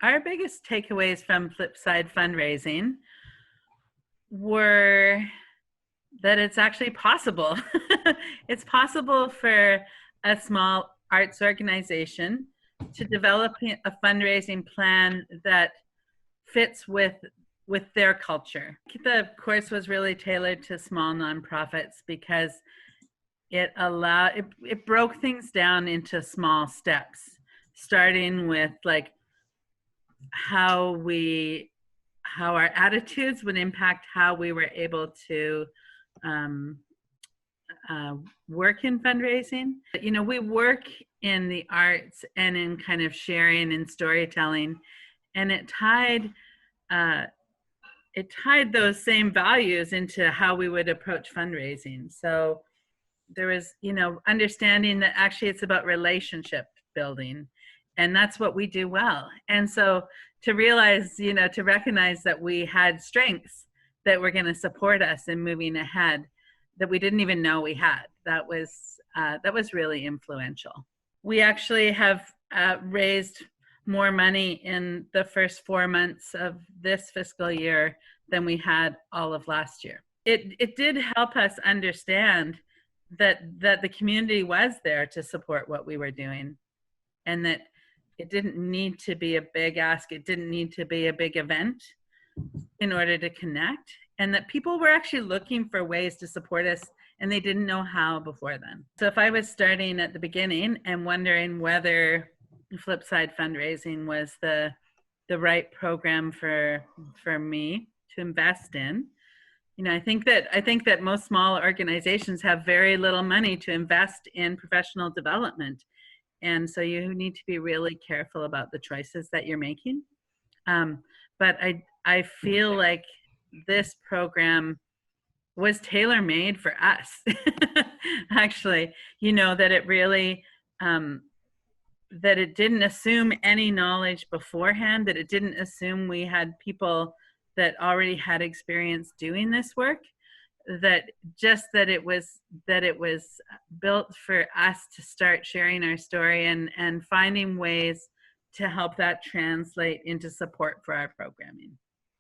our biggest takeaways from Flipside fundraising were that it's actually possible. It's possible for a small arts organization to develop a fundraising plan that fits with their culture. The course was really tailored to small nonprofits because it broke things down into small steps, starting with like how our attitudes would impact how we were able to work in fundraising. You know, we work in the arts and in kind of sharing and storytelling, and it tied those same values into how we would approach fundraising. So there was, you know, understanding that actually it's about relationship building, and that's what we do well. And so to realize, you know, to recognize that we had strengths that were going to support us in moving ahead that we didn't even know we had, that was really influential. We actually have raised more money in the first 4 months of this fiscal year than we had all of last year. It did help us understand that the community was there to support what we were doing, and that it didn't need to be a big ask, it didn't need to be a big event in order to connect, and that people were actually looking for ways to support us and they didn't know how before then. So if I was starting at the beginning and wondering whether Flipside fundraising was the right program for me to invest in, you know, I think that most small organizations have very little money to invest in professional development. And so you need to be really careful about the choices that you're making. But I feel like this program was tailor-made for us. Actually, you know, that it really, that it didn't assume any knowledge beforehand, that it didn't assume we had people that already had experience doing this work, that it was built for us to start sharing our story and finding ways to help that translate into support for our programming.